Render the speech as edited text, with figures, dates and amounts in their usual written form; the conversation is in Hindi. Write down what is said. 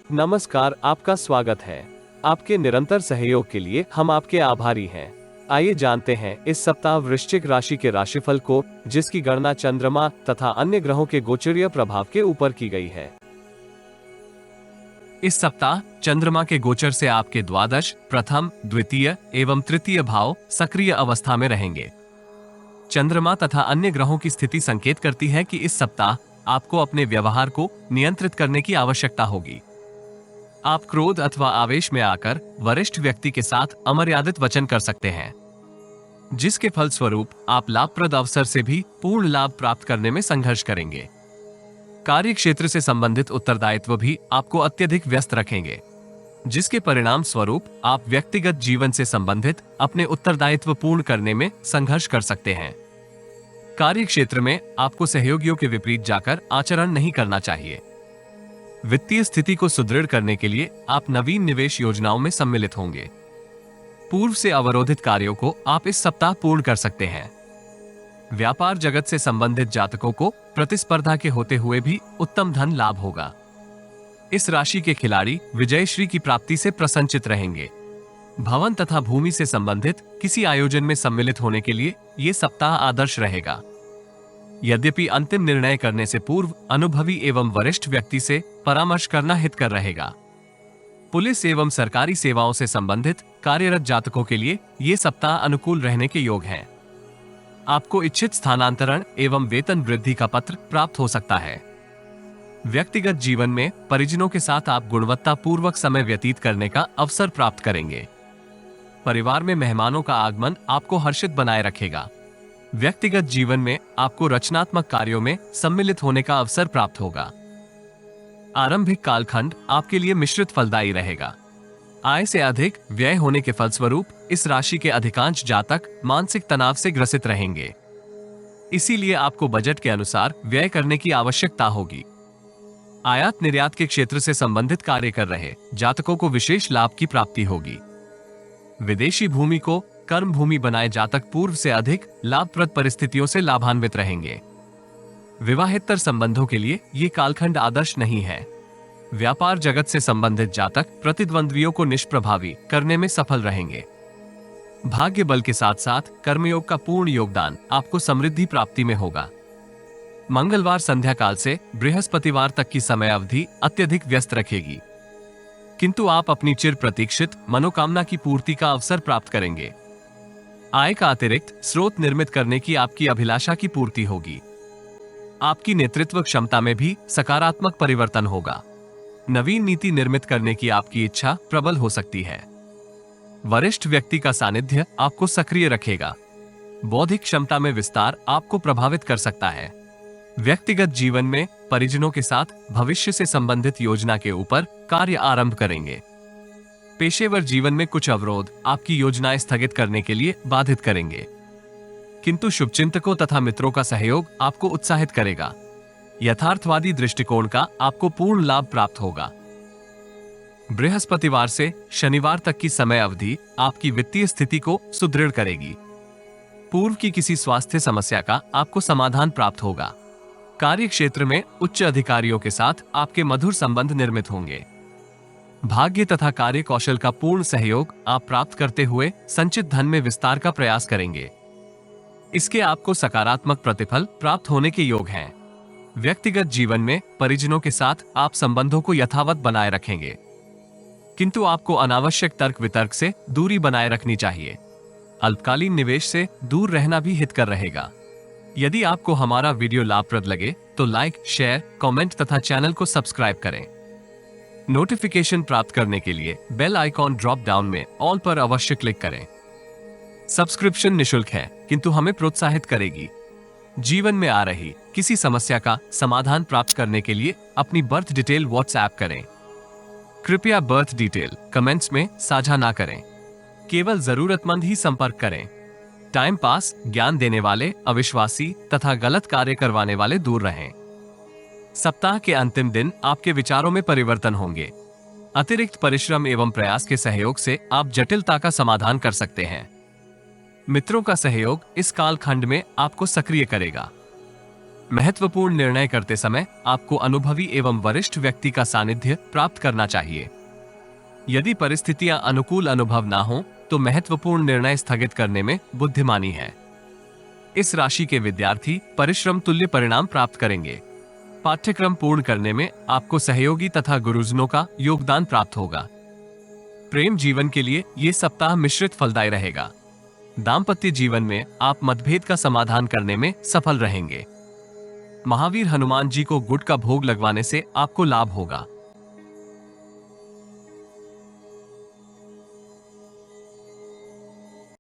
नमस्कार, आपका स्वागत है। आपके निरंतर सहयोग के लिए हम आपके आभारी हैं। आइए जानते हैं इस सप्ताह वृश्चिक राशि के राशिफल को, जिसकी गणना चंद्रमा तथा अन्य ग्रहों के गोचरीय प्रभाव के ऊपर की गई है। इस सप्ताह चंद्रमा के गोचर से आपके द्वादश, प्रथम, द्वितीय एवं तृतीय भाव सक्रिय अवस्था में रहेंगे। चंद्रमा तथा अन्य ग्रहों की स्थिति संकेत करती है कि इस सप्ताह आपको अपने व्यवहार को नियंत्रित करने की आवश्यकता होगी। आप क्रोध अथवा आवेश में आकर वरिष्ठ व्यक्ति के साथ अमर्यादित वचन कर सकते हैं, जिसके फलस्वरूप आप लाभप्रद अवसर से भी पूर्ण लाभ प्राप्त करने में संघर्ष करेंगे। कार्य क्षेत्र से संबंधित उत्तरदायित्व भी आपको अत्यधिक व्यस्त रखेंगे, जिसके परिणाम स्वरूप आप व्यक्तिगत जीवन से संबंधित अपने उत्तरदायित्व पूर्ण करने में संघर्ष कर सकते हैं। कार्य क्षेत्र में आपको सहयोगियों के विपरीत जाकर आचरण नहीं करना चाहिए। वित्तीय स्थिति को सुदृढ़ करने के लिए आप नवीन निवेश योजनाओं में सम्मिलित होंगे। पूर्व से अवरोधित कार्यों को आप इस सप्ताह पूर्ण कर सकते हैं। व्यापार जगत से संबंधित जातकों को प्रतिस्पर्धा के होते हुए भी उत्तम धन लाभ होगा। इस राशि के खिलाड़ी विजयश्री की प्राप्ति से प्रसन्नचित रहेंगे। भवन तथा भूमि से संबंधित किसी आयोजन में सम्मिलित होने के लिए ये सप्ताह आदर्श रहेगा। यद्यपि अंतिम निर्णय करने से पूर्व अनुभवी एवं वरिष्ठ व्यक्ति से परामर्श करना हितकर रहेगा। पुलिस एवं सरकारी सेवाओं से संबंधित कार्यरत जातकों के लिए ये सप्ताह अनुकूल रहने के योग हैं। आपको इच्छित स्थानांतरण एवं वेतन वृद्धि का पत्र प्राप्त हो सकता है। व्यक्तिगत जीवन में परिजनों के साथ आप गुणवत्तापूर्वक समय व्यतीत करने का अवसर प्राप्त करेंगे। परिवार में मेहमानों का आगमन आपको हर्षित बनाए रखेगा। व्यक्तिगत जीवन में आपको रचनात्मक कार्यों में सम्मिलित होने का अवसर प्राप्त होगा। आरंभिक कालखंड आपके लिए मिश्रित फलदायी रहेगा। आय से अधिक व्यय होने के फलस्वरूप इस राशि के अधिकांश जातक मानसिक तनाव से ग्रसित रहेंगे। इसीलिए आपको बजट के अनुसार व्यय करने की आवश्यकता होगी। आयात निर्यात के क्षेत्र से संबंधित कार्य कर रहे जातकों को विशेष लाभ की प्राप्ति होगी। विदेशी भूमि को कर्म भूमि बनाए जातक पूर्व से अधिक लाभप्रद परिस्थितियों से लाभान्वित रहेंगे। विवाहेतर संबंधों के लिए ये कालखंड आदर्श नहीं है। व्यापार जगत से संबंधित जातक प्रतिद्वंद्वियों को निष्प्रभावी करने में सफल रहेंगे। भाग्य बल के साथ साथ कर्मयोग का पूर्ण योगदान आपको समृद्धि प्राप्ति में होगा। मंगलवार संध्या काल से बृहस्पतिवार तक की समय अवधि अत्यधिक व्यस्त रखेगी, किंतु आप अपनी चिर प्रतीक्षित मनोकामना की पूर्ति का अवसर प्राप्त करेंगे। आय का अतिरिक्त स्रोत निर्मित करने की आपकी अभिलाषा की पूर्ति होगी। आपकी नेतृत्व क्षमता में भी सकारात्मक परिवर्तन होगा। नवीन नीति निर्मित करने की आपकी इच्छा प्रबल हो सकती है। वरिष्ठ व्यक्ति का सानिध्य आपको सक्रिय रखेगा। बौद्धिक क्षमता में विस्तार आपको प्रभावित कर सकता है। व्यक्तिगत जीवन में परिजनों के साथ भविष्य से संबंधित योजना के ऊपर कार्य आरंभ करेंगे। पेशेवर जीवन में कुछ अवरोध आपकी योजनाएं स्थगित करने के लिए बाधित करेंगे, किंतु शुभचिंतकों तथा मित्रों का सहयोग आपको उत्साहित करेगा। यथार्थवादी दृष्टिकोण का आपको पूर्ण लाभ प्राप्त होगा। बृहस्पतिवार से शनिवार तक की समय अवधि आपकी वित्तीय स्थिति को सुदृढ़ करेगी। पूर्व की किसी स्वास्थ्य समस्या का आपको समाधान प्राप्त होगा। कार्य क्षेत्र में उच्च अधिकारियों के साथ आपके मधुर संबंध निर्मित होंगे। भाग्य तथा कार्य कौशल का पूर्ण सहयोग आप प्राप्त करते हुए संचित धन में विस्तार का प्रयास करेंगे। इसके आपको सकारात्मक प्रतिफल प्राप्त होने के योग हैं। व्यक्तिगत जीवन में परिजनों के साथ आप संबंधों को यथावत बनाए रखेंगे, किंतु आपको अनावश्यक तर्क वितर्क से दूरी बनाए रखनी चाहिए। अल्पकालीन निवेश से दूर रहना भी हितकर रहेगा। यदि आपको हमारा वीडियो लाभप्रद लगे तो लाइक, शेयर, कमेंट तथा चैनल को सब्सक्राइब करें। नोटिफिकेशन प्राप्त करने के लिए बेल आइकॉन ड्रॉप डाउन में ऑल पर अवश्य क्लिक करें। सब्सक्रिप्शन निशुल्क है, किंतु हमें प्रोत्साहित करेगी। जीवन में आ रही किसी समस्या का समाधान प्राप्त करने के लिए अपनी बर्थ डिटेल व्हाट्सएप करें। कृपया बर्थ डिटेल कमेंट्स में साझा ना करें। केवल जरूरतमंद ही संपर्क करें। टाइम पास, ज्ञान देने वाले, अविश्वासी तथा गलत कार्य करवाने वाले दूर रहें। सप्ताह के अंतिम दिन आपके विचारों में परिवर्तन होंगे। अतिरिक्त परिश्रम एवं प्रयास के सहयोग से आप जटिलता का समाधान कर सकते हैं। मित्रों का सहयोग इस कालखंड में आपको सक्रिय करेगा। महत्वपूर्ण निर्णय करते समय आपको अनुभवी एवं वरिष्ठ व्यक्ति का सानिध्य प्राप्त करना चाहिए। यदि परिस्थितियां अनुकूल अनुभव ना हो तो महत्वपूर्ण निर्णय स्थगित करने में बुद्धिमानी है। इस राशि के विद्यार्थी परिश्रम तुल्य परिणाम प्राप्त करेंगे। पाठ्यक्रम पूर्ण करने में आपको सहयोगी तथा गुरुजनों का योगदान प्राप्त होगा। प्रेम जीवन के लिए ये सप्ताह मिश्रित फलदायी रहेगा। दाम्पत्य जीवन में आप मतभेद का समाधान करने में सफल रहेंगे। महावीर हनुमान जी को गुड़ का भोग लगवाने से आपको लाभ होगा।